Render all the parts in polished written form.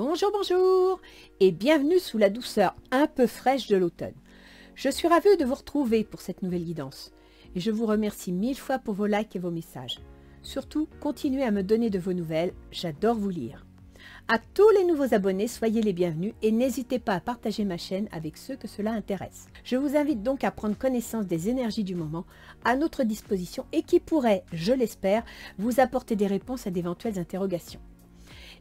Bonjour, bonjour et bienvenue sous la douceur un peu fraîche de l'automne. Je suis ravie de vous retrouver pour cette nouvelle guidance et je vous remercie 1000 fois pour vos likes et vos messages. Surtout, continuez à me donner de vos nouvelles, j'adore vous lire. À tous les nouveaux abonnés, soyez les bienvenus et n'hésitez pas à partager ma chaîne avec ceux que cela intéresse. Je vous invite donc à prendre connaissance des énergies du moment à notre disposition et qui pourraient, je l'espère, vous apporter des réponses à d'éventuelles interrogations.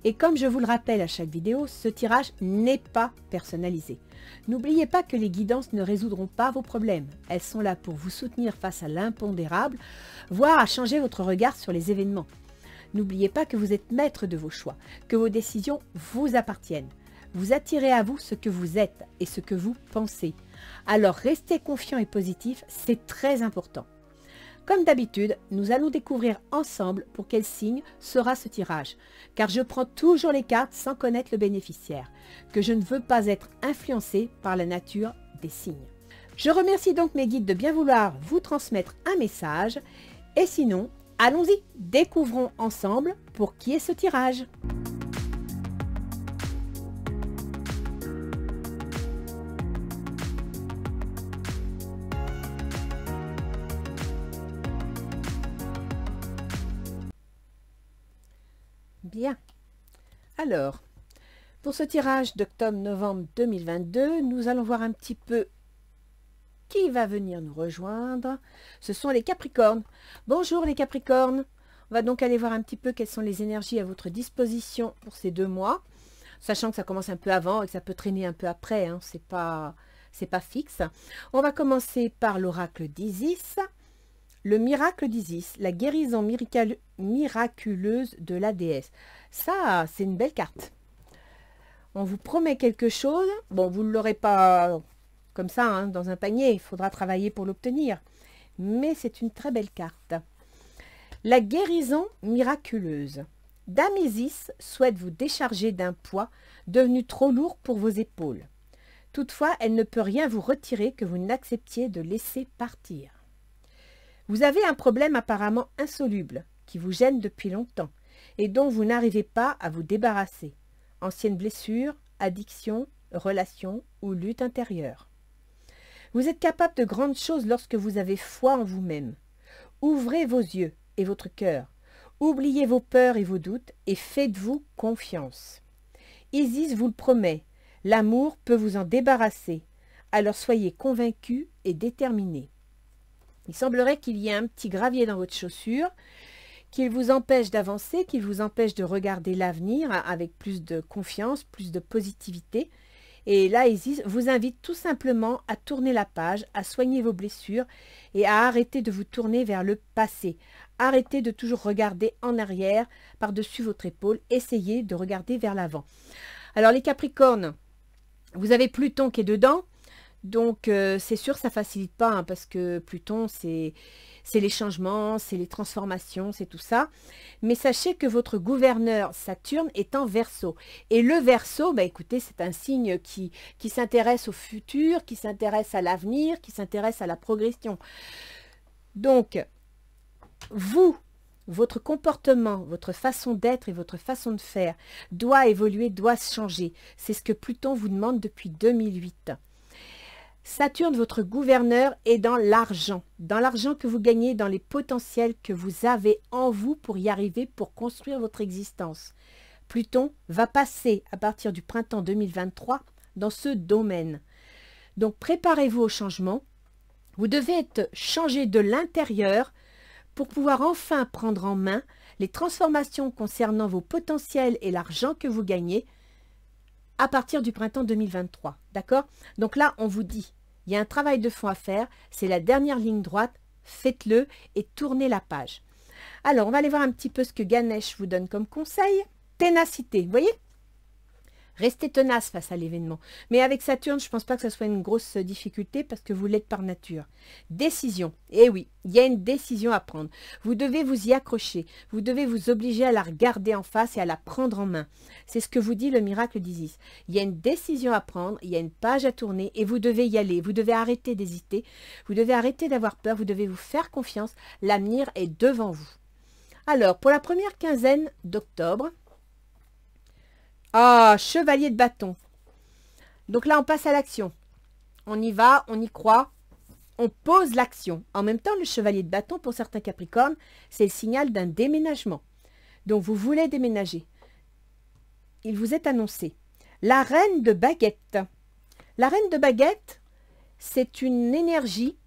Et comme je vous le rappelle à chaque vidéo, ce tirage n'est pas personnalisé. N'oubliez pas que les guidances ne résoudront pas vos problèmes. Elles sont là pour vous soutenir face à l'impondérable, voire à changer votre regard sur les événements. N'oubliez pas que vous êtes maître de vos choix, que vos décisions vous appartiennent. Vous attirez à vous ce que vous êtes et ce que vous pensez. Alors restez confiant et positif, c'est très important. Comme d'habitude, nous allons découvrir ensemble pour quel signe sera ce tirage, car je prends toujours les cartes sans connaître le bénéficiaire, que je ne veux pas être influencé par la nature des signes. Je remercie donc mes guides de bien vouloir vous transmettre un message, et sinon, allons-y, découvrons ensemble pour qui est ce tirage. Bien. Alors, pour ce tirage d'octobre-novembre 2022, nous allons voir un petit peu qui va venir nous rejoindre. Ce sont les Capricornes. Bonjour les Capricornes. On va donc aller voir un petit peu quelles sont les énergies à votre disposition pour ces 2 mois. Sachant que ça commence un peu avant et que ça peut traîner un peu après. Hein, c'est pas fixe. On va commencer par l'oracle d'Isis. Le miracle d'Isis, la guérison miraculeuse de la déesse. Ça, c'est une belle carte. On vous promet quelque chose. Bon, vous ne l'aurez pas comme ça, hein, dans un panier. Il faudra travailler pour l'obtenir. Mais c'est une très belle carte. La guérison miraculeuse. Dame Isis souhaite vous décharger d'un poids devenu trop lourd pour vos épaules. Toutefois, elle ne peut rien vous retirer que vous n'acceptiez de laisser partir. Vous avez un problème apparemment insoluble qui vous gêne depuis longtemps et dont vous n'arrivez pas à vous débarrasser. Ancienne blessure, addiction, relation ou lutte intérieure. Vous êtes capable de grandes choses lorsque vous avez foi en vous-même. Ouvrez vos yeux et votre cœur. Oubliez vos peurs et vos doutes et faites-vous confiance. Isis vous le promet, l'amour peut vous en débarrasser. Alors soyez convaincus et déterminés. Il semblerait qu'il y ait un petit gravier dans votre chaussure, qu'il vous empêche d'avancer, qu'il vous empêche de regarder l'avenir avec plus de confiance, plus de positivité. Et là, Isis vous invite tout simplement à tourner la page, à soigner vos blessures et à arrêter de vous tourner vers le passé. Arrêtez de toujours regarder en arrière, par-dessus votre épaule. Essayez de regarder vers l'avant. Alors les Capricornes, vous avez Pluton qui est dedans. Donc, c'est sûr, ça ne facilite pas, hein, parce que Pluton, c'est les changements, c'est les transformations, c'est tout ça. Mais sachez que votre gouverneur Saturne est en Verseau. Et le Verseau, bah, écoutez, c'est un signe qui s'intéresse au futur, qui s'intéresse à l'avenir, qui s'intéresse à la progression. Donc, votre comportement, votre façon d'être et votre façon de faire doit évoluer, doit changer. C'est ce que Pluton vous demande depuis 2008. Saturne, votre gouverneur, est dans l'argent que vous gagnez, dans les potentiels que vous avez en vous pour y arriver, pour construire votre existence. Pluton va passer à partir du printemps 2023 dans ce domaine. Donc préparez-vous au changement. Vous devez être changé de l'intérieur pour pouvoir enfin prendre en main les transformations concernant vos potentiels et l'argent que vous gagnez à partir du printemps 2023. D'accord? Donc là, on vous dit, il y a un travail de fond à faire, c'est la dernière ligne droite, faites-le et tournez la page. Alors, on va aller voir un petit peu ce que Ganesh vous donne comme conseil. Ténacité, vous voyez? Restez tenace face à l'événement. Mais avec Saturne, je ne pense pas que ce soit une grosse difficulté parce que vous l'êtes par nature. Décision. Eh oui, il y a une décision à prendre. Vous devez vous y accrocher. Vous devez vous obliger à la regarder en face et à la prendre en main. C'est ce que vous dit le miracle d'Isis. Il y a une décision à prendre, il y a une page à tourner et vous devez y aller. Vous devez arrêter d'hésiter. Vous devez arrêter d'avoir peur. Vous devez vous faire confiance. L'avenir est devant vous. Alors, pour la première quinzaine d'octobre, Ah, chevalier de bâton. Donc là, on passe à l'action. On y va, on y croit, on pose l'action. En même temps, le chevalier de bâton, pour certains Capricornes, c'est le signal d'un déménagement. Donc, vous voulez déménager. Il vous est annoncé. La reine de baguette. La reine de baguette, c'est une énergie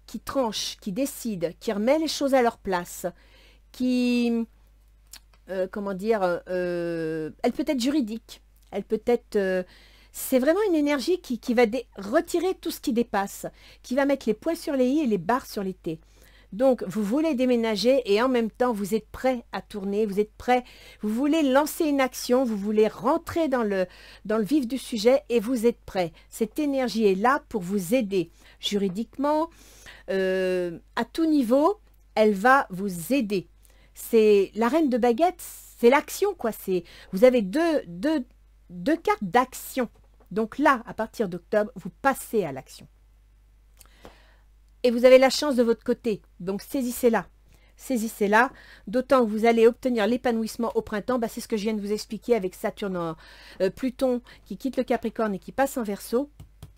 qui tranche, qui décide, qui remet les choses à leur place, qui, comment dire, elle peut être juridique, elle peut être... c'est vraiment une énergie qui va retirer tout ce qui dépasse, qui va mettre les points sur les i et les barres sur les t. Donc, vous voulez déménager et en même temps, vous êtes prêt à tourner, vous êtes prêt, vous voulez lancer une action, vous voulez rentrer dans le vif du sujet et vous êtes prêt. Cette énergie est là pour vous aider juridiquement, à tout niveau, elle va vous aider. C'est la reine de baguette, c'est l'action, quoi. Vous avez deux cartes d'action. Donc là, à partir d'octobre, vous passez à l'action. Et vous avez la chance de votre côté. Donc saisissez-la. Saisissez-la. D'autant que vous allez obtenir l'épanouissement au printemps. Bah, c'est ce que je viens de vous expliquer avec Saturne, Pluton qui quitte le Capricorne et qui passe en Verseau.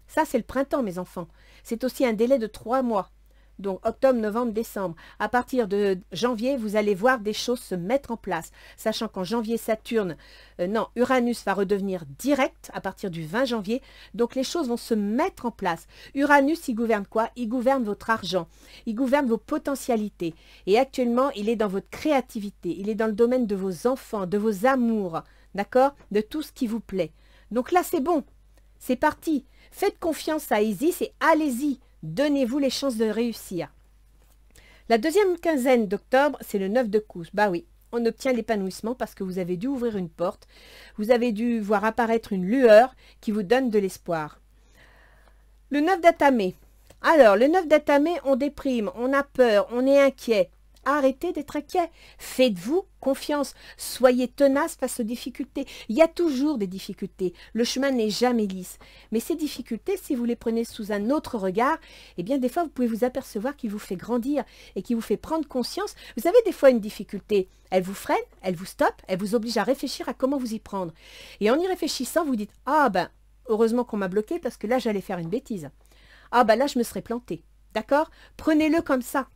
Ça, c'est le printemps, mes enfants. C'est aussi un délai de 3 mois. Donc, octobre, novembre, décembre. À partir de janvier, vous allez voir des choses se mettre en place. Sachant qu'en janvier, Saturne, Uranus va redevenir direct à partir du 20 janvier. Donc, les choses vont se mettre en place. Uranus, il gouverne quoi? Il gouverne votre argent. Il gouverne vos potentialités. Et actuellement, il est dans votre créativité. Il est dans le domaine de vos enfants, de vos amours. D'accord? De tout ce qui vous plaît. Donc là, c'est bon. C'est parti. Faites confiance à Isis et allez-y. Donnez-vous les chances de réussir. La deuxième quinzaine d'octobre, c'est le 9 de coupe. Bah oui, on obtient l'épanouissement parce que vous avez dû ouvrir une porte. Vous avez dû voir apparaître une lueur qui vous donne de l'espoir. Le 9 d'Atamé. Alors, le 9 d'Atamé, on déprime, on a peur, on est inquiet. Arrêtez d'être inquiet. Faites-vous confiance. Soyez tenace face aux difficultés. Il y a toujours des difficultés. Le chemin n'est jamais lisse. Mais ces difficultés, si vous les prenez sous un autre regard, eh bien, des fois, vous pouvez vous apercevoir qu'il vous fait grandir et qu'il vous fait prendre conscience. Vous savez, des fois, une difficulté, elle vous freine, elle vous stoppe, elle vous oblige à réfléchir à comment vous y prendre. Et en y réfléchissant, vous dites, ah ben, heureusement qu'on m'a bloqué parce que là, j'allais faire une bêtise. Ah ben là, je me serais planté. D'accord? Prenez-le comme ça.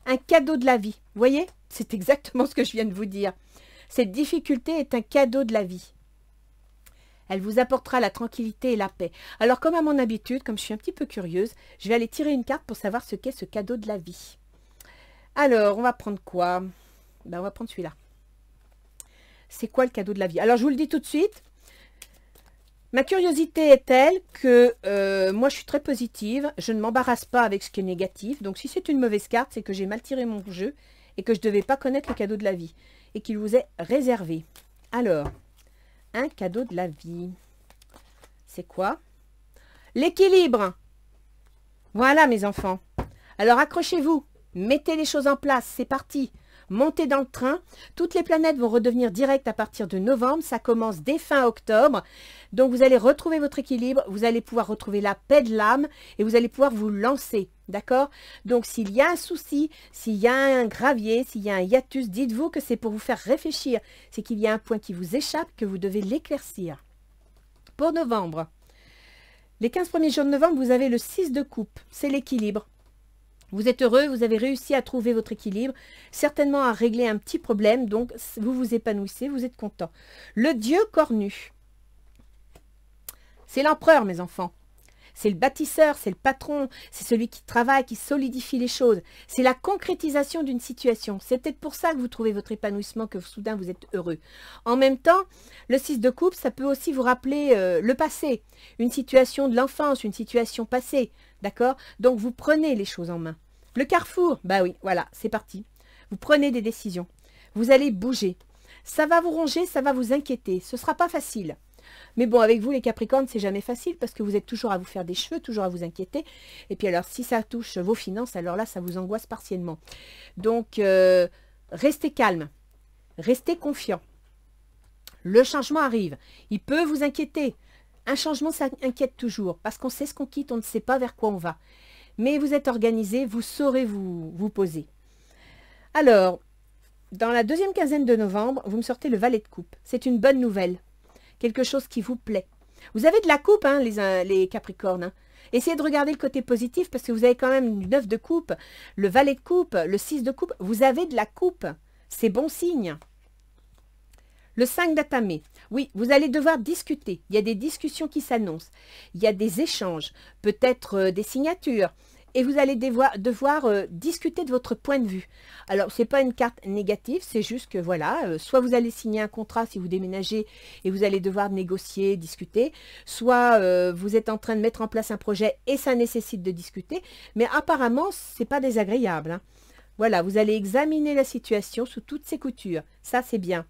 Un cadeau de la vie. Vous voyez? C'est exactement ce que je viens de vous dire. Cette difficulté est un cadeau de la vie. Elle vous apportera la tranquillité et la paix. Alors, comme à mon habitude, comme je suis un petit peu curieuse, je vais aller tirer une carte pour savoir ce qu'est ce cadeau de la vie. Alors, on va prendre quoi? Ben, on va prendre celui-là. C'est quoi le cadeau de la vie? Alors, je vous le dis tout de suite. Ma curiosité est telle que moi, je suis très positive. Je ne m'embarrasse pas avec ce qui est négatif. Donc, si c'est une mauvaise carte, c'est que j'ai mal tiré mon jeu et que je ne devais pas connaître le cadeau de la vie et qu'il vous est réservé. Alors, un cadeau de la vie. C'est quoi? L'équilibre. Voilà, mes enfants. Alors, accrochez-vous. Mettez les choses en place. C'est parti. Montez dans le train. Toutes les planètes vont redevenir directes à partir de novembre. Ça commence dès fin octobre. Donc, vous allez retrouver votre équilibre. Vous allez pouvoir retrouver la paix de l'âme et vous allez pouvoir vous lancer. D'accord? Donc, s'il y a un souci, s'il y a un gravier, s'il y a un hiatus, dites-vous que c'est pour vous faire réfléchir. C'est qu'il y a un point qui vous échappe, que vous devez l'éclaircir. Pour novembre, les 15 premiers jours de novembre, vous avez le 6 de coupe. C'est l'équilibre. Vous êtes heureux, vous avez réussi à trouver votre équilibre, certainement à régler un petit problème, donc vous vous épanouissez, vous êtes content. Le dieu cornu, c'est l'empereur, mes enfants. C'est le bâtisseur, c'est le patron, c'est celui qui travaille, qui solidifie les choses. C'est la concrétisation d'une situation. C'est peut-être pour ça que vous trouvez votre épanouissement, que soudain vous êtes heureux. En même temps, le 6 de coupe, ça peut aussi vous rappeler le passé, une situation de l'enfance, une situation passée. D'accord? Donc, vous prenez les choses en main. Le carrefour, bah oui, voilà, c'est parti. Vous prenez des décisions. Vous allez bouger. Ça va vous ronger, ça va vous inquiéter. Ce ne sera pas facile. Mais bon, avec vous, les Capricornes, c'est jamais facile parce que vous êtes toujours à vous faire des cheveux, toujours à vous inquiéter. Et puis alors, si ça touche vos finances, alors là, ça vous angoisse partiellement. Donc, restez calme. Restez confiant. Le changement arrive. Il peut vous inquiéter. Un changement, ça inquiète toujours parce qu'on sait ce qu'on quitte, on ne sait pas vers quoi on va. Mais vous êtes organisé, vous saurez vous poser. Alors, dans la deuxième quinzaine de novembre, vous me sortez le valet de coupe. C'est une bonne nouvelle. quelque chose qui vous plaît. Vous avez de la coupe, hein, les Capricornes. Hein. Essayez de regarder le côté positif parce que vous avez quand même une 9 de coupe, le valet de coupe, le 6 de coupe. Vous avez de la coupe. C'est bon signe. Le 5 d'atamé. Oui, vous allez devoir discuter. Il y a des discussions qui s'annoncent. Il y a des échanges, peut-être des signatures. Et vous allez devoir discuter de votre point de vue. Alors, ce n'est pas une carte négative, c'est juste que voilà, soit vous allez signer un contrat si vous déménagez et vous allez devoir négocier, discuter, soit vous êtes en train de mettre en place un projet et ça nécessite de discuter, mais apparemment, ce n'est pas désagréable. Hein. Voilà, vous allez examiner la situation sous toutes ses coutures. Ça, c'est bien.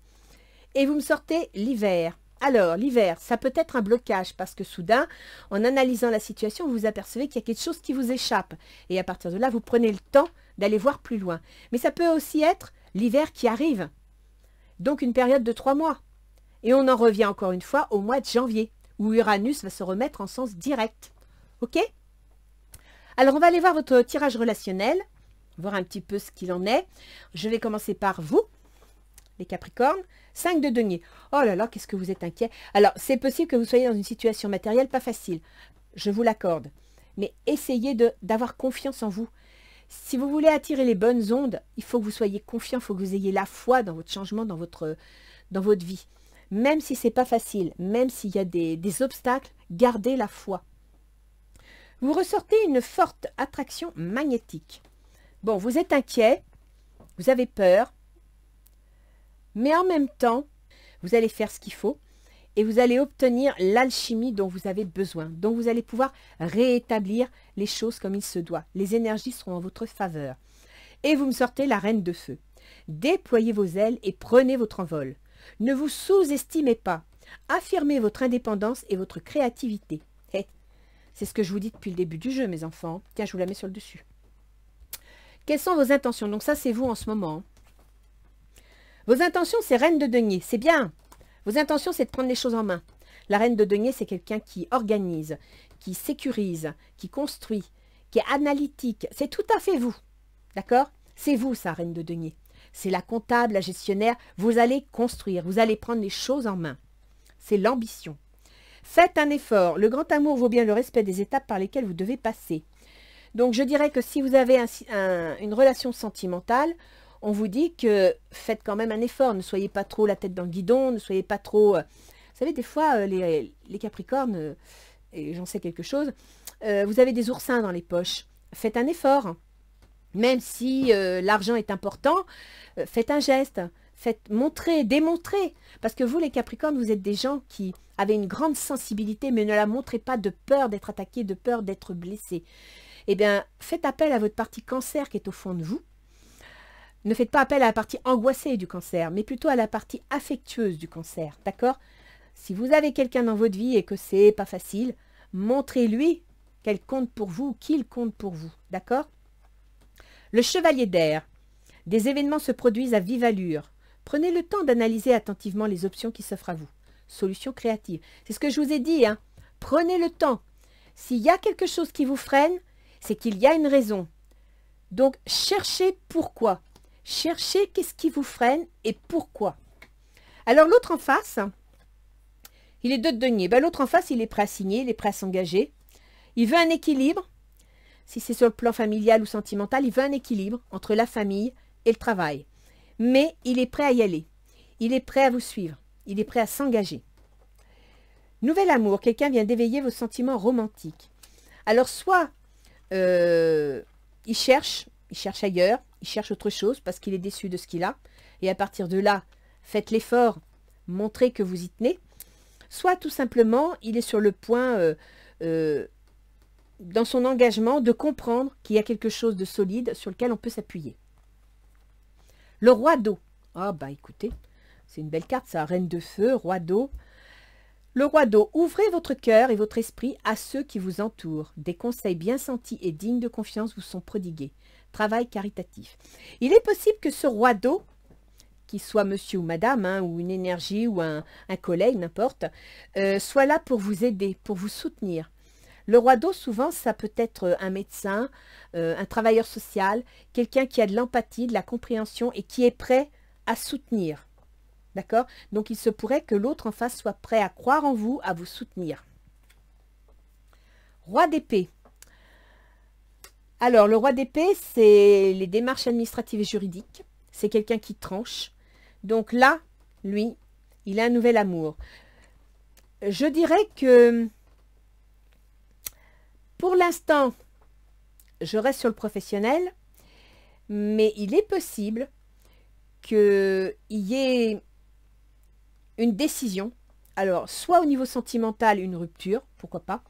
Et vous me sortez l'hiver. Alors, l'hiver, ça peut être un blocage parce que soudain, en analysant la situation, vous vous apercevez qu'il y a quelque chose qui vous échappe. Et à partir de là, vous prenez le temps d'aller voir plus loin. Mais ça peut aussi être l'hiver qui arrive. Donc, une période de 3 mois. Et on en revient encore une fois au mois de janvier, où Uranus va se remettre en sens direct. OK? Alors, on va aller voir votre tirage relationnel, voir un petit peu ce qu'il en est. Je vais commencer par vous, les Capricornes. 5 de denier. Oh là là, qu'est-ce que vous êtes inquiet. Alors, c'est possible que vous soyez dans une situation matérielle pas facile. Je vous l'accorde. Mais essayez d'avoir confiance en vous. Si vous voulez attirer les bonnes ondes, il faut que vous soyez confiant, il faut que vous ayez la foi dans votre changement, dans votre vie. Même si ce n'est pas facile, même s'il y a des obstacles, gardez la foi. Vous ressortez une forte attraction magnétique. Bon, vous êtes inquiet, vous avez peur, mais en même temps, vous allez faire ce qu'il faut et vous allez obtenir l'alchimie dont vous avez besoin. Donc, vous allez pouvoir rétablir les choses comme il se doit. Les énergies seront en votre faveur. Et vous me sortez la reine de feu. Déployez vos ailes et prenez votre envol. Ne vous sous-estimez pas. Affirmez votre indépendance et votre créativité. Hey, c'est ce que je vous dis depuis le début du jeu, mes enfants. Tiens, je vous la mets sur le dessus. Quelles sont vos intentions? Donc ça, c'est vous en ce moment. Vos intentions, c'est reine de denier, c'est bien. Vos intentions, c'est de prendre les choses en main. La reine de denier, c'est quelqu'un qui organise, qui sécurise, qui construit, qui est analytique. C'est tout à fait vous, d'accord? C'est vous, ça, reine de denier. C'est la comptable, la gestionnaire. Vous allez construire, vous allez prendre les choses en main. C'est l'ambition. Faites un effort. Le grand amour vaut bien le respect des étapes par lesquelles vous devez passer. Donc, je dirais que si vous avez une relation sentimentale, on vous dit que faites quand même un effort, ne soyez pas trop la tête dans le guidon, ne soyez pas trop... vous savez, des fois, les Capricornes, et j'en sais quelque chose, vous avez des oursins dans les poches. Faites un effort. Même si l'argent est important, faites un geste. Faites montrer, démontrer. Parce que vous, les Capricornes, vous êtes des gens qui avaient une grande sensibilité, mais ne la montrez pas de peur d'être attaqué, de peur d'être blessé. Eh bien, faites appel à votre partie cancer qui est au fond de vous. Ne faites pas appel à la partie angoissée du cancer, mais plutôt à la partie affectueuse du cancer, d'accord? Si vous avez quelqu'un dans votre vie et que c'est pas facile, montrez-lui qu'elle compte pour vous, qu'il compte pour vous, d'accord? Le chevalier d'air. Des événements se produisent à vive allure. Prenez le temps d'analyser attentivement les options qui s'offrent à vous. Solution créative. C'est ce que je vous ai dit, hein? Prenez le temps. S'il y a quelque chose qui vous freine, c'est qu'il y a une raison. Donc, cherchez pourquoi. Cherchez qu'est-ce qui vous freine et pourquoi. Alors, l'autre en face, il est 2 de denier. Ben, l'autre en face, il est prêt à signer, il est prêt à s'engager. Il veut un équilibre. Si c'est sur le plan familial ou sentimental, il veut un équilibre entre la famille et le travail. Mais il est prêt à y aller. Il est prêt à vous suivre. Il est prêt à s'engager. Nouvel amour. Quelqu'un vient d'éveiller vos sentiments romantiques. Alors, soit il cherche ailleurs, il cherche autre chose parce qu'il est déçu de ce qu'il a. Et à partir de là, faites l'effort, montrez que vous y tenez. Soit tout simplement, il est sur le point, dans son engagement, de comprendre qu'il y a quelque chose de solide sur lequel on peut s'appuyer. Le roi d'eau. Ah bah écoutez, c'est une belle carte ça, reine de feu, roi d'eau. Le roi d'eau, ouvrez votre cœur et votre esprit à ceux qui vous entourent. Des conseils bien sentis et dignes de confiance vous sont prodigués. Travail caritatif. Il est possible que ce roi d'eau, qu'il soit monsieur ou madame, hein, ou une énergie, ou un collègue, n'importe, soit là pour vous aider, pour vous soutenir. Le roi d'eau, souvent, ça peut être un médecin, un travailleur social, quelqu'un qui a de l'empathie, de la compréhension et qui est prêt à soutenir. D'accord? Donc, il se pourrait que l'autre en face soit prêt à croire en vous, à vous soutenir. Roi d'épée. Alors, le roi d'épée, c'est les démarches administratives et juridiques. C'est quelqu'un qui tranche. Donc là, lui, il a un nouvel amour. Je dirais que, pour l'instant, je reste sur le professionnel, mais il est possible qu'il y ait une décision. Alors, soit au niveau sentimental, une rupture, pourquoi pas.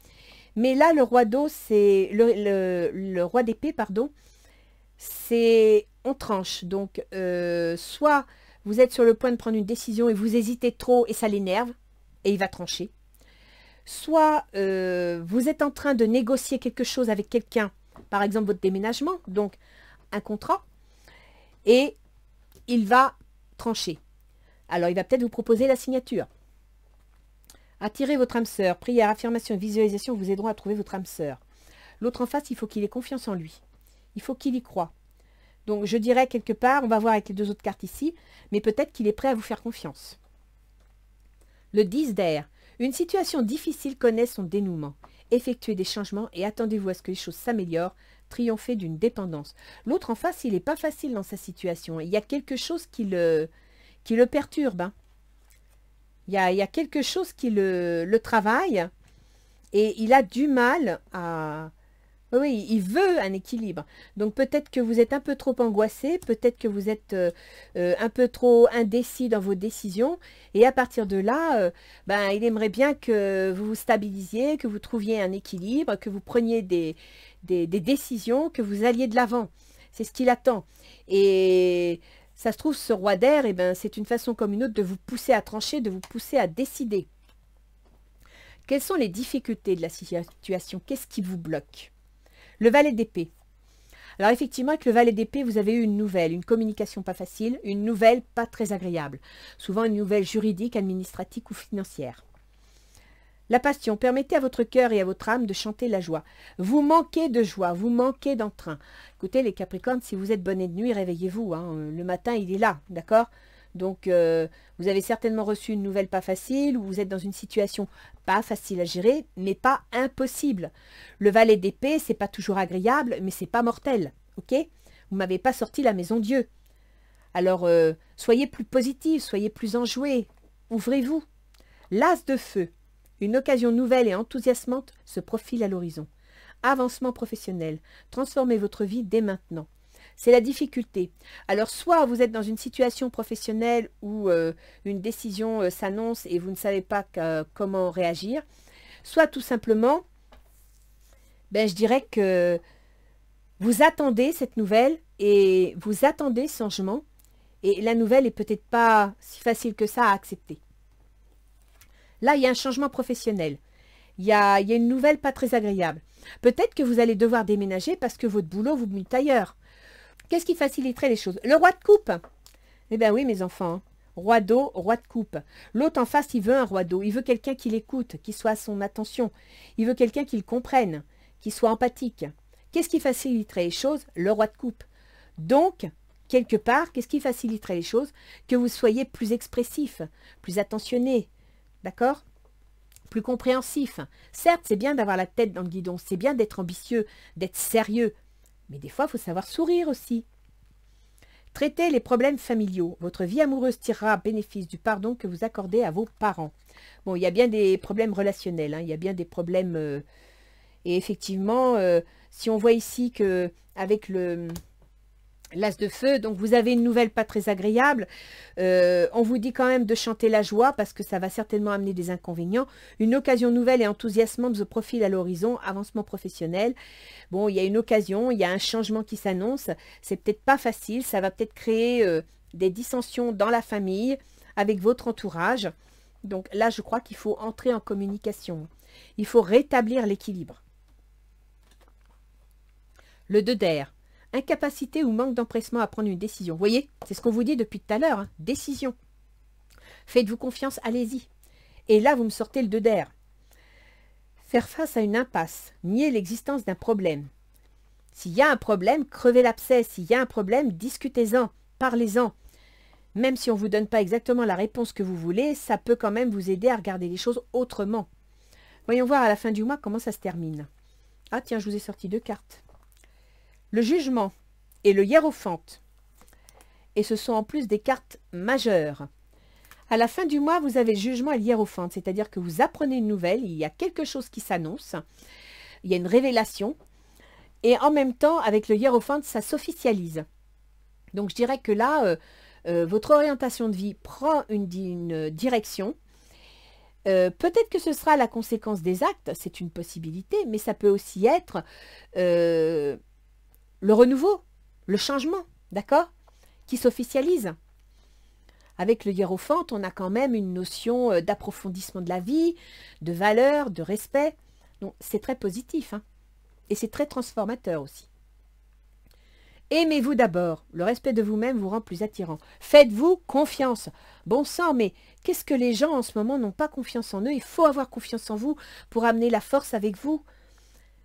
Mais là, le roi d'eau, c'est le roi d'épée, pardon, c'est on tranche. Donc, soit vous êtes sur le point de prendre une décision et vous hésitez trop et ça l'énerve et il va trancher. Soit vous êtes en train de négocier quelque chose avec quelqu'un, par exemple votre déménagement, donc un contrat, et il va trancher. Alors, il va peut-être vous proposer la signature. Attirez votre âme sœur. Prière, affirmation et visualisation vous aideront à trouver votre âme sœur. L'autre en face, il faut qu'il ait confiance en lui. Il faut qu'il y croie. Donc, je dirais quelque part, on va voir avec les deux autres cartes ici, mais peut-être qu'il est prêt à vous faire confiance. Le 10 d'air. Une situation difficile connaît son dénouement. Effectuez des changements et attendez-vous à ce que les choses s'améliorent. Triompher d'une dépendance. L'autre en face, il n'est pas facile dans sa situation. Il y a quelque chose qui le perturbe. Hein. Il y a quelque chose qui le travaille et il a du mal à... Oui, il veut un équilibre. Donc peut-être que vous êtes un peu trop angoissé, peut-être que vous êtes un peu trop indécis dans vos décisions. Et à partir de là, il aimerait bien que vous vous stabilisiez, que vous trouviez un équilibre, que vous preniez des décisions, que vous alliez de l'avant. C'est ce qu'il attend. Et ça se trouve, ce roi d'air, c'est une façon comme une autre de vous pousser à trancher, de vous pousser à décider. Quelles sont les difficultés de la situation? Qu'est-ce qui vous bloque? Le valet d'épée. Alors effectivement, avec le valet d'épée, vous avez eu une nouvelle, une communication pas facile, une nouvelle pas très agréable. Souvent une nouvelle juridique, administrative ou financière. La passion. Permettez à votre cœur et à votre âme de chanter la joie. Vous manquez de joie, vous manquez d'entrain. Écoutez les Capricornes, si vous êtes bonnet de nuit, réveillez-vous. Hein. Le matin, il est là, d'accord? Donc, vous avez certainement reçu une nouvelle pas facile, ou vous êtes dans une situation pas facile à gérer, mais pas impossible. Le valet d'épée, c'est pas toujours agréable, mais c'est pas mortel, ok? Vous m'avez pas sorti la maison Dieu. Alors, soyez plus positif, soyez plus enjoué, ouvrez-vous. L'as de feu. Une occasion nouvelle et enthousiasmante se profile à l'horizon. Avancement professionnel. Transformez votre vie dès maintenant. C'est la difficulté. Alors, soit vous êtes dans une situation professionnelle où une décision s'annonce et vous ne savez pas comment réagir, soit tout simplement, je dirais que vous attendez cette nouvelle et vous attendez ce changement et la nouvelle est peut-être pas si facile que ça à accepter. Là, il y a un changement professionnel. Il y a une nouvelle pas très agréable. Peut-être que vous allez devoir déménager parce que votre boulot vous mute ailleurs. Qu'est-ce qui faciliterait les choses? Le roi de coupe. Eh bien oui, mes enfants. Roi d'eau, roi de coupe. L'autre en face, il veut un roi d'eau. Il veut quelqu'un qui l'écoute, qui soit à son attention. Il veut quelqu'un qui le comprenne, qui soit empathique. Qu'est-ce qui faciliterait les choses? Le roi de coupe. Donc, quelque part, qu'est-ce qui faciliterait les choses? Que vous soyez plus expressif, plus attentionné. D'accord? Plus compréhensif. Certes, c'est bien d'avoir la tête dans le guidon, c'est bien d'être ambitieux, d'être sérieux, mais des fois, il faut savoir sourire aussi. Traitez les problèmes familiaux. Votre vie amoureuse tirera bénéfice du pardon que vous accordez à vos parents. Bon, il y a bien des problèmes relationnels, hein, il y a bien des problèmes... et effectivement, si on voit ici que avec l'as de feu, donc vous avez une nouvelle pas très agréable. On vous dit quand même de chanter la joie parce que ça va certainement amener des inconvénients. Une occasion nouvelle et enthousiasmante se profile à l'horizon, avancement professionnel. Bon, il y a une occasion, il y a un changement qui s'annonce. C'est peut-être pas facile, ça va peut-être créer des dissensions dans la famille, avec votre entourage. Donc là, je crois qu'il faut entrer en communication. Il faut rétablir l'équilibre. Le 2 d'air. Incapacité ou manque d'empressement à prendre une décision. Vous voyez, c'est ce qu'on vous dit depuis tout à l'heure. Hein. Décision. Faites-vous confiance, allez-y. Et là, vous me sortez le 2 d'air. Faire face à une impasse. Nier l'existence d'un problème. S'il y a un problème, crevez l'abcès. S'il y a un problème, discutez-en. Parlez-en. Même si on ne vous donne pas exactement la réponse que vous voulez, ça peut quand même vous aider à regarder les choses autrement. Voyons voir à la fin du mois comment ça se termine. Ah tiens, je vous ai sorti 2 cartes. Le jugement et le hiérophante. Et ce sont en plus des cartes majeures. À la fin du mois, vous avez le jugement et le hiérophante, c'est-à-dire que vous apprenez une nouvelle, il y a quelque chose qui s'annonce, il y a une révélation, et en même temps, avec le hiérophante, ça s'officialise. Donc je dirais que là, votre orientation de vie prend une direction. Peut-être que ce sera la conséquence des actes, c'est une possibilité, mais ça peut aussi être le renouveau, le changement, d'accord, qui s'officialise. Avec le hiérophante, on a quand même une notion d'approfondissement de la vie, de valeur, de respect. Donc c'est très positif, hein, et c'est très transformateur aussi. Aimez-vous d'abord. Le respect de vous-même vous rend plus attirant. Faites-vous confiance. Bon sang, mais qu'est-ce que les gens en ce moment n'ont pas confiance en eux? Il faut avoir confiance en vous pour amener la force avec vous.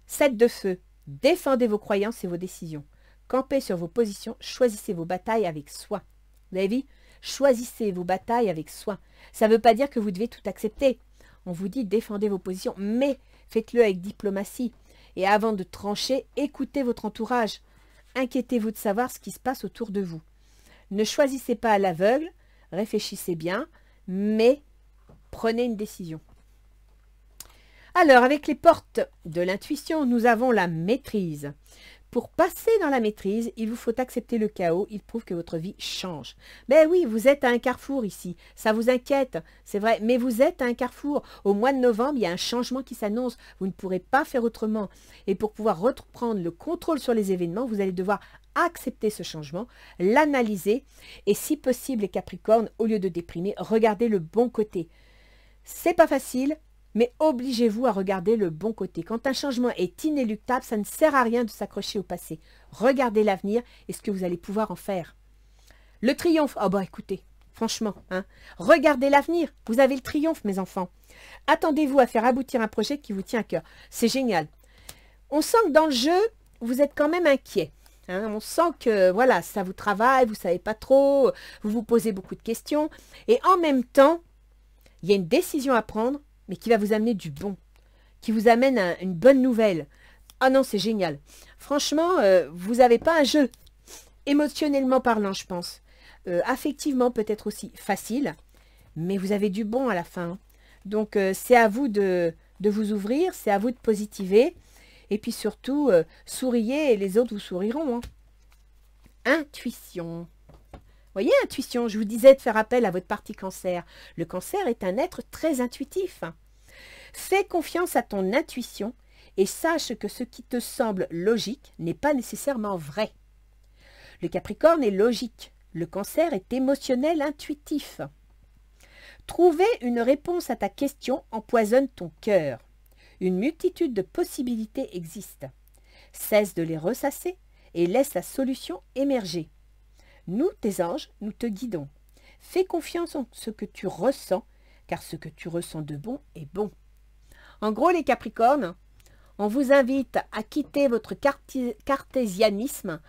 7 de feu. Défendez vos croyances et vos décisions. Campez sur vos positions. Choisissez vos batailles avec soin. Vous avez vu? Choisissez vos batailles avec soin. Ça ne veut pas dire que vous devez tout accepter. On vous dit défendez vos positions, mais faites-le avec diplomatie. Et avant de trancher, écoutez votre entourage. Inquiétez-vous de savoir ce qui se passe autour de vous. Ne choisissez pas à l'aveugle, réfléchissez bien, mais prenez une décision. Alors, avec les portes de l'intuition, nous avons la maîtrise. Pour passer dans la maîtrise, il vous faut accepter le chaos. Il prouve que votre vie change. Ben oui, vous êtes à un carrefour ici. Ça vous inquiète, c'est vrai, mais vous êtes à un carrefour. Au mois de novembre, il y a un changement qui s'annonce. Vous ne pourrez pas faire autrement. Et pour pouvoir reprendre le contrôle sur les événements, vous allez devoir accepter ce changement, l'analyser et si possible, les Capricornes, au lieu de déprimer, regardez le bon côté. C'est pas facile, mais obligez-vous à regarder le bon côté. Quand un changement est inéluctable, ça ne sert à rien de s'accrocher au passé. Regardez l'avenir et ce que vous allez pouvoir en faire. Le triomphe, oh bah écoutez, franchement, hein, regardez l'avenir. Vous avez le triomphe, mes enfants. Attendez-vous à faire aboutir un projet qui vous tient à cœur. C'est génial. On sent que dans le jeu, vous êtes quand même inquiet. Hein, on sent que voilà, ça vous travaille, vous ne savez pas trop, vous vous posez beaucoup de questions. Et en même temps, il y a une décision à prendre, mais qui va vous amener du bon, qui vous amène à une bonne nouvelle. Ah non, c'est génial. Franchement, vous n'avez pas un jeu, émotionnellement parlant, je pense. Affectivement, peut-être aussi facile, mais vous avez du bon à la fin. Donc, c'est à vous de vous ouvrir, c'est à vous de positiver. Et puis surtout, souriez et les autres vous souriront. Hein. Intuition. Voyez, intuition, je vous disais de faire appel à votre partie cancer. Le cancer est un être très intuitif. Fais confiance à ton intuition et sache que ce qui te semble logique n'est pas nécessairement vrai. Le Capricorne est logique. Le cancer est émotionnel, intuitif. Trouver une réponse à ta question empoisonne ton cœur. Une multitude de possibilités existent. Cesse de les ressasser et laisse la solution émerger. Nous, tes anges, nous te guidons. Fais confiance en ce que tu ressens, car ce que tu ressens de bon est bon. En gros, les Capricornes, on vous invite à quitter votre cartésianisme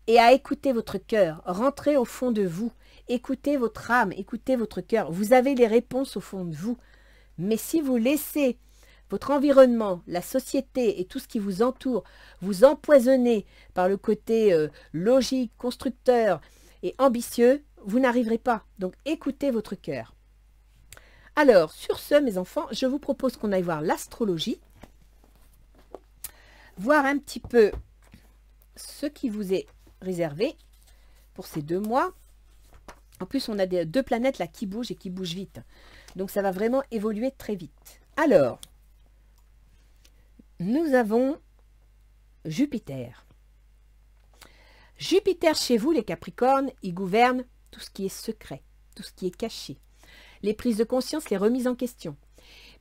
et à écouter votre cœur. Rentrez au fond de vous. Écoutez votre âme, écoutez votre cœur. Vous avez les réponses au fond de vous. Mais si vous laissez votre environnement, la société et tout ce qui vous entoure vous empoisonner par le côté logique, constructeur et ambitieux, vous n'arriverez pas. Donc écoutez votre cœur. Alors, sur ce, mes enfants, je vous propose qu'on aille voir l'astrologie, voir un petit peu ce qui vous est réservé pour ces 2 mois. En plus, on a 2 planètes là qui bougent et qui bougent vite. Donc, ça va vraiment évoluer très vite. Alors, nous avons Jupiter. Jupiter chez vous, les Capricornes, il gouverne tout ce qui est secret, tout ce qui est caché. Les prises de conscience, les remises en question.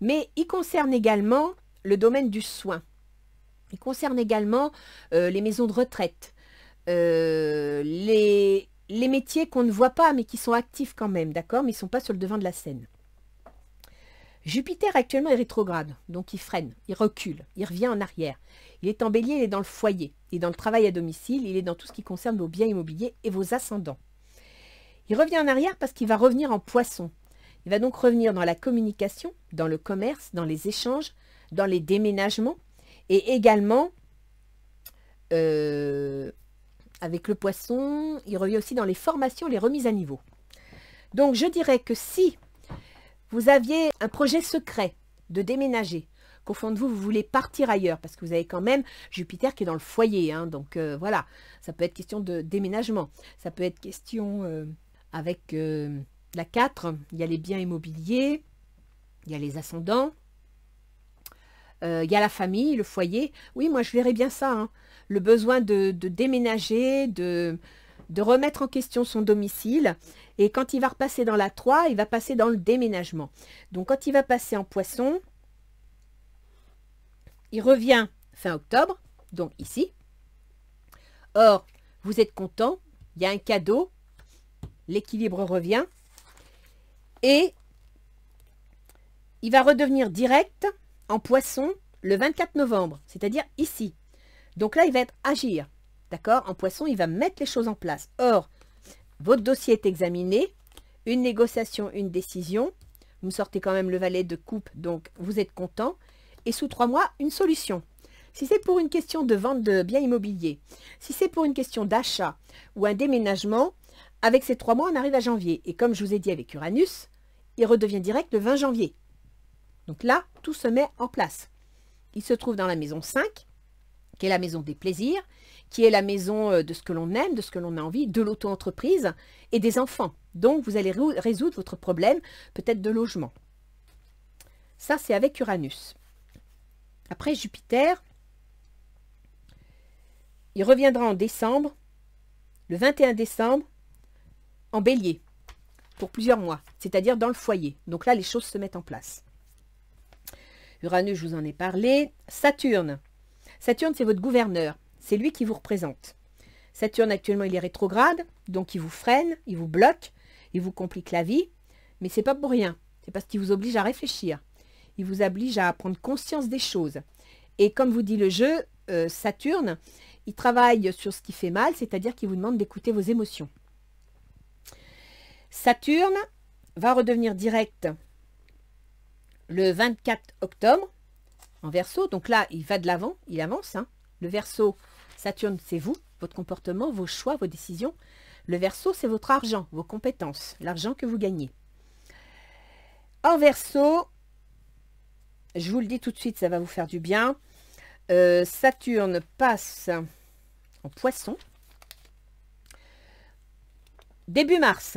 Mais il concerne également le domaine du soin. Il concerne également les maisons de retraite, les métiers qu'on ne voit pas mais qui sont actifs quand même, d'accord, mais ils ne sont pas sur le devant de la scène. Jupiter actuellement est rétrograde, donc il freine, il recule, il revient en arrière. Il est en bélier, il est dans le foyer, il est dans le travail à domicile, il est dans tout ce qui concerne vos biens immobiliers et vos ascendants. Il revient en arrière parce qu'il va revenir en poisson. Il va donc revenir dans la communication, dans le commerce, dans les échanges, dans les déménagements et également avec le poisson, il revient aussi dans les formations, les remises à niveau. Donc je dirais que si vous aviez un projet secret de déménager, qu'au fond de vous, vous voulez partir ailleurs, parce que vous avez quand même Jupiter qui est dans le foyer, hein, donc voilà, ça peut être question de déménagement, ça peut être question avec la 4, il y a les biens immobiliers, il y a les ascendants, il y a la famille, le foyer. Oui, moi je verrais bien ça, hein, le besoin de déménager, de remettre en question son domicile. Et quand il va repasser dans la 3, il va passer dans le déménagement. Donc quand il va passer en poisson, il revient fin octobre, donc ici. Or, vous êtes content, il y a un cadeau, l'équilibre revient. Et il va redevenir direct en poisson le 24 novembre, c'est-à-dire ici. Donc là, il va être agir, d'accord? En poisson, il va mettre les choses en place. Or, votre dossier est examiné, une négociation, une décision. Vous me sortez quand même le valet de coupe, donc vous êtes content. Et sous 3 mois, une solution. Si c'est pour une question de vente de biens immobiliers, si c'est pour une question d'achat ou un déménagement, avec ces 3 mois, on arrive à janvier. Et comme je vous ai dit avec Uranus, il redevient direct le 20 janvier. Donc là, tout se met en place. Il se trouve dans la maison 5, qui est la maison des plaisirs, qui est la maison de ce que l'on aime, de ce que l'on a envie, de l'auto-entreprise et des enfants. Donc, vous allez résoudre votre problème, peut-être de logement. Ça, c'est avec Uranus. Après, Jupiter, il reviendra en décembre, le 21 décembre, en bélier, pour plusieurs mois, c'est-à-dire dans le foyer. Donc là, les choses se mettent en place. Uranus, je vous en ai parlé. Saturne. Saturne, c'est votre gouverneur. C'est lui qui vous représente. Saturne, actuellement, il est rétrograde, donc il vous freine, il vous bloque, il vous complique la vie. Mais ce n'est pas pour rien. C'est parce qu'il vous oblige à réfléchir. Il vous oblige à prendre conscience des choses. Et comme vous dit le jeu, Saturne, il travaille sur ce qui fait mal, c'est-à-dire qu'il vous demande d'écouter vos émotions. Saturne va redevenir direct le 24 octobre en Verseau. Donc là, il va de l'avant, il avance. Hein. Le Verseau, Saturne, c'est vous, votre comportement, vos choix, vos décisions. Le Verseau, c'est votre argent, vos compétences, l'argent que vous gagnez. En Verseau, je vous le dis tout de suite, ça va vous faire du bien. Saturne passe en Poisson début mars.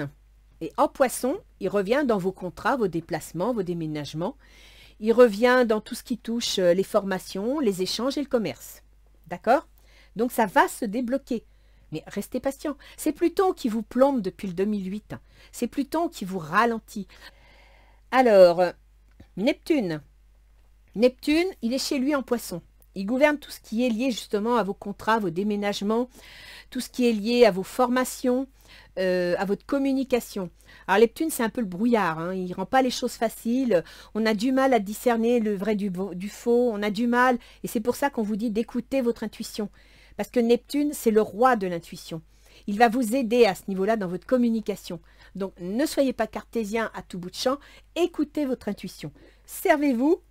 Et en Poisson, il revient dans vos contrats, vos déplacements, vos déménagements. Il revient dans tout ce qui touche les formations, les échanges et le commerce. D'accord? Donc ça va se débloquer. Mais restez patient. C'est Pluton qui vous plombe depuis le 2008. C'est Pluton qui vous ralentit. Alors, Neptune. Neptune, il est chez lui en Poisson. Il gouverne tout ce qui est lié justement à vos contrats, vos déménagements, tout ce qui est lié à vos formations, à votre communication. Alors Neptune, c'est un peu le brouillard, hein, il ne rend pas les choses faciles, on a du mal à discerner le vrai du faux, on a du mal, et c'est pour ça qu'on vous dit d'écouter votre intuition. Parce que Neptune, c'est le roi de l'intuition. Il va vous aider à ce niveau-là dans votre communication. Donc ne soyez pas cartésien à tout bout de champ, écoutez votre intuition. Servez-vous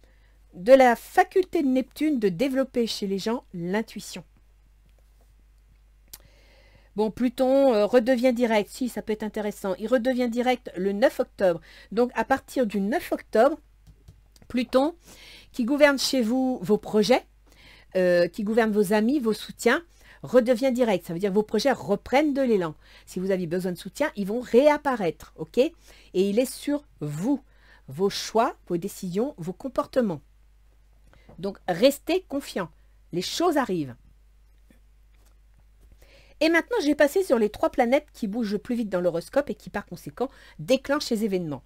de la faculté de Neptune de développer chez les gens l'intuition. Bon, Pluton redevient direct, si ça peut être intéressant, il redevient direct le 9 octobre. Donc à partir du 9 octobre, Pluton, qui gouverne chez vous vos projets, qui gouverne vos amis, vos soutiens, redevient direct. Ça veut dire que vos projets reprennent de l'élan. Si vous avez besoin de soutien, ils vont réapparaître, ok? Et il est sur vous, vos choix, vos décisions, vos comportements. Donc, restez confiants. Les choses arrivent. Et maintenant, je vais passer sur les 3 planètes qui bougent le plus vite dans l'horoscope et qui, par conséquent, déclenchent ces événements.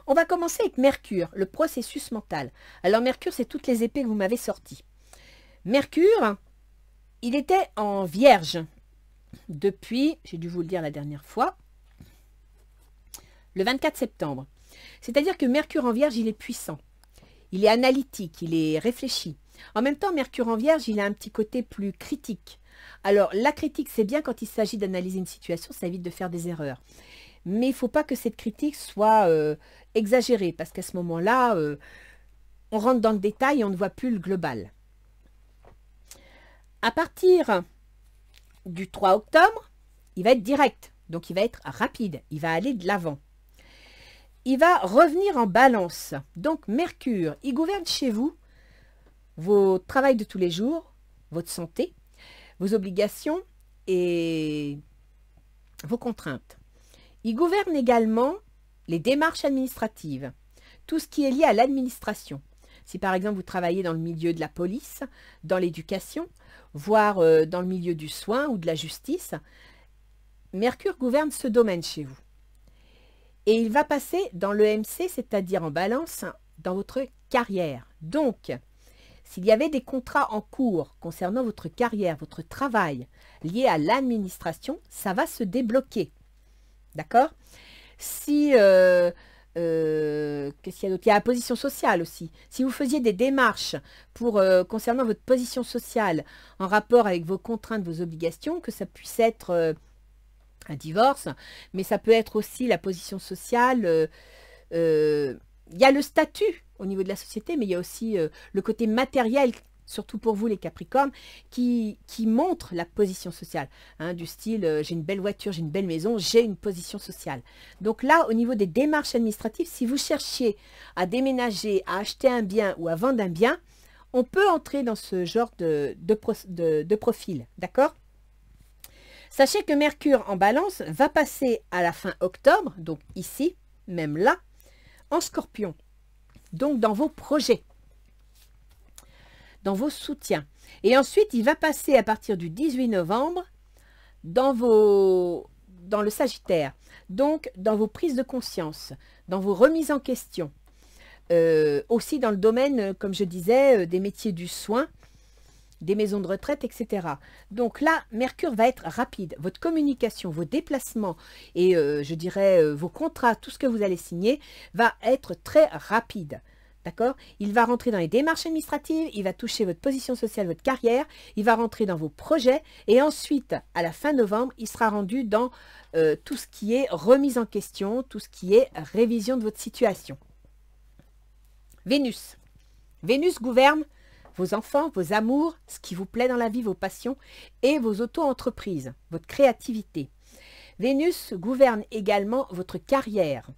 On va commencer avec Mercure, le processus mental. Alors, Mercure, c'est toutes les épées que vous m'avez sorties. Mercure, il était en Vierge depuis, j'ai dû vous le dire la dernière fois, le 24 septembre. C'est-à-dire que Mercure en Vierge, il est puissant. Il est analytique, il est réfléchi. En même temps, Mercure en Vierge, il a un petit côté plus critique. Alors, la critique, c'est bien quand il s'agit d'analyser une situation, ça évite de faire des erreurs. mais il ne faut pas que cette critique soit exagérée, parce qu'à ce moment-là, on rentre dans le détail et on ne voit plus le global. À partir du 3 octobre, il va être direct, donc il va être rapide, il va aller de l'avant. Il va revenir en balance. Donc Mercure, il gouverne chez vous vos travails de tous les jours, votre santé, vos obligations et vos contraintes. Il gouverne également les démarches administratives, tout ce qui est lié à l'administration. Si par exemple vous travaillez dans le milieu de la police, dans l'éducation, voire dans le milieu du soin ou de la justice, Mercure gouverne ce domaine chez vous. Et il va passer dans l'EMC, c'est-à-dire en balance, dans votre carrière. Donc, s'il y avait des contrats en cours concernant votre carrière, votre travail, liés à l'administration, ça va se débloquer. D'accord? Si, qu'est-ce qu'il y a d'autre? Il y a la position sociale aussi. Si vous faisiez des démarches pour, concernant votre position sociale en rapport avec vos contraintes, vos obligations, que ça puisse être un divorce, mais ça peut être aussi la position sociale. Il y a le statut au niveau de la société, mais il y a aussi le côté matériel, surtout pour vous les Capricornes, qui montre la position sociale. Hein, du style, j'ai une belle voiture, j'ai une belle maison, j'ai une position sociale. Donc là, au niveau des démarches administratives, si vous cherchiez à déménager, à acheter un bien ou à vendre un bien, on peut entrer dans ce genre de profil. D'accord ? Sachez que Mercure en balance va passer à la fin octobre, donc ici, même là, en Scorpion. Donc dans vos projets, dans vos soutiens. Et ensuite, il va passer à partir du 18 novembre dans le Sagittaire. Donc dans vos prises de conscience, dans vos remises en question. Aussi dans le domaine, comme je disais, des métiers du soin, des maisons de retraite, etc. Donc là, Mercure va être rapide. Votre communication, vos déplacements et je dirais vos contrats, tout ce que vous allez signer, va être très rapide. D'accord? Il va rentrer dans les démarches administratives, il va toucher votre position sociale, votre carrière, il va rentrer dans vos projets et ensuite, à la fin novembre, il sera rendu dans tout ce qui est remise en question, tout ce qui est révision de votre situation. Vénus. Vénus gouverne vos enfants, vos amours, ce qui vous plaît dans la vie, vos passions et vos auto-entreprises, votre créativité. Vénus gouverne également votre carrière,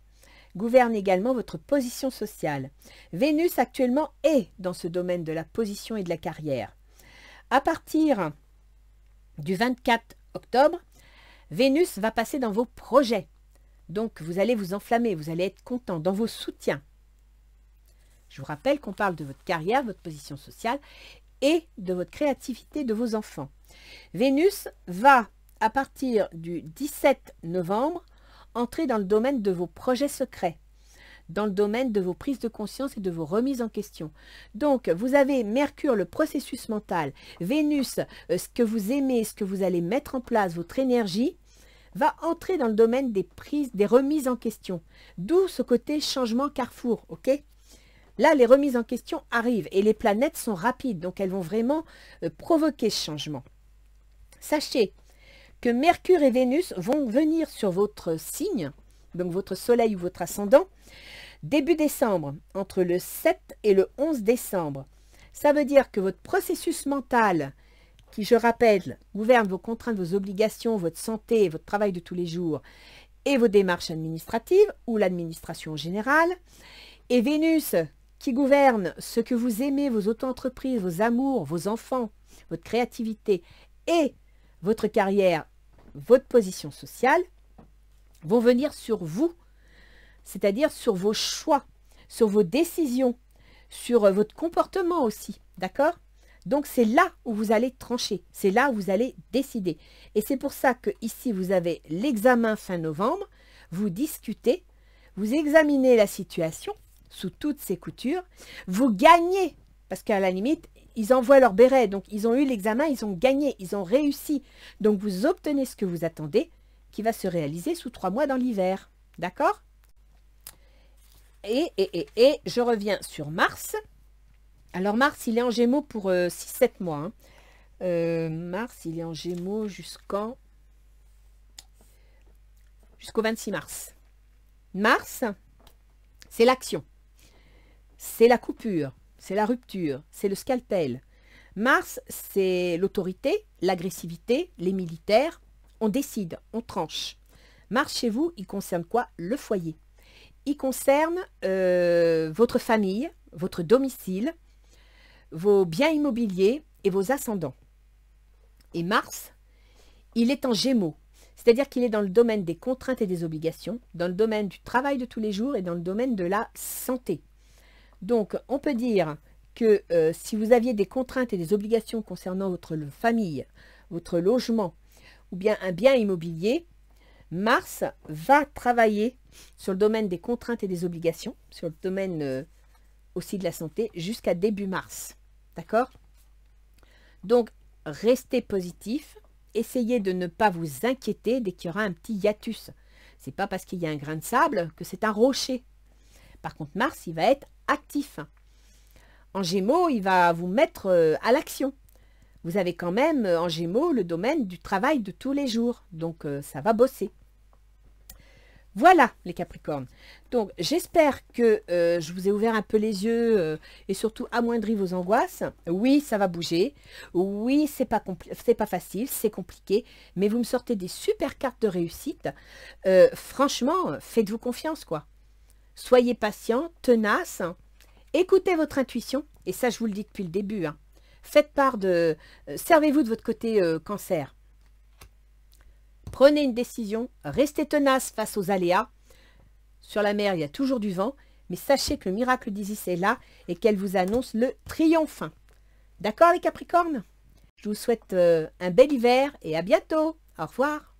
gouverne également votre position sociale. Vénus actuellement est dans ce domaine de la position et de la carrière. À partir du 24 octobre, Vénus va passer dans vos projets. Donc vous allez vous enflammer, vous allez être content dans vos soutiens. Je vous rappelle qu'on parle de votre carrière, votre position sociale et de votre créativité de vos enfants. Vénus va, à partir du 17 novembre, entrer dans le domaine de vos projets secrets, dans le domaine de vos prises de conscience et de vos remises en question. Donc, vous avez Mercure, le processus mental, Vénus, ce que vous aimez, ce que vous allez mettre en place, votre énergie, va entrer dans le domaine des prises, des remises en question. D'où ce côté changement carrefour, ok ? Là, les remises en question arrivent et les planètes sont rapides, donc elles vont vraiment provoquer ce changement. Sachez que Mercure et Vénus vont venir sur votre signe, donc votre soleil ou votre ascendant, début décembre, entre le 7 et le 11 décembre. Ça veut dire que votre processus mental, qui, je rappelle, gouverne vos contraintes, vos obligations, votre santé, votre travail de tous les jours, et vos démarches administratives, ou l'administration en général, et Vénus, qui gouverne ce que vous aimez, vos auto-entreprises, vos amours, vos enfants, votre créativité et votre carrière, votre position sociale, vont venir sur vous, c'est-à-dire sur vos choix, sur vos décisions, sur votre comportement aussi, d'accord? Donc c'est là où vous allez trancher, c'est là où vous allez décider. Et c'est pour ça que ici vous avez l'examen fin novembre, vous discutez, vous examinez la situation, sous toutes ses coutures, vous gagnez, parce qu'à la limite, ils envoient leur béret, donc ils ont eu l'examen, ils ont gagné, ils ont réussi. Donc vous obtenez ce que vous attendez, qui va se réaliser sous 3 mois dans l'hiver. D'accord? Et je reviens sur Mars. Alors Mars, il est en Gémeaux pour 6-7 mois. Hein. Mars, il est en Gémeaux jusqu'en jusqu'au 26 mars. Mars, c'est l'action, c'est la coupure, c'est la rupture, c'est le scalpel. Mars, c'est l'autorité, l'agressivité, les militaires. On décide, on tranche. Mars, chez vous, il concerne quoi? Le foyer. Il concerne votre famille, votre domicile, vos biens immobiliers et vos ascendants. Et Mars, il est en Gémeaux, c'est-à-dire qu'il est dans le domaine des contraintes et des obligations, dans le domaine du travail de tous les jours et dans le domaine de la santé. Donc, on peut dire que si vous aviez des contraintes et des obligations concernant votre famille, votre logement ou bien un bien immobilier, Mars va travailler sur le domaine des contraintes et des obligations, sur le domaine aussi de la santé, jusqu'à début mars. D'accord? Donc, restez positif, essayez de ne pas vous inquiéter dès qu'il y aura un petit hiatus. Ce n'est pas parce qu'il y a un grain de sable que c'est un rocher. Par contre, Mars, il va être actif. En Gémeaux, il va vous mettre à l'action. Vous avez quand même en Gémeaux le domaine du travail de tous les jours. Donc, ça va bosser. Voilà les Capricornes. Donc, j'espère que je vous ai ouvert un peu les yeux et surtout amoindri vos angoisses. Oui, ça va bouger. Oui, c'est pas facile, c'est compliqué. Mais vous me sortez des super cartes de réussite. Franchement, faites-vous confiance, quoi. Soyez patient, tenace. Écoutez votre intuition. Et ça, je vous le dis depuis le début. Hein. Faites part de... servez-vous de votre côté cancer. Prenez une décision, restez tenace face aux aléas. Sur la mer, il y a toujours du vent, mais sachez que le miracle d'Isis est là et qu'elle vous annonce le triomphe. D'accord les Capricornes? Je vous souhaite un bel hiver et à bientôt. Au revoir.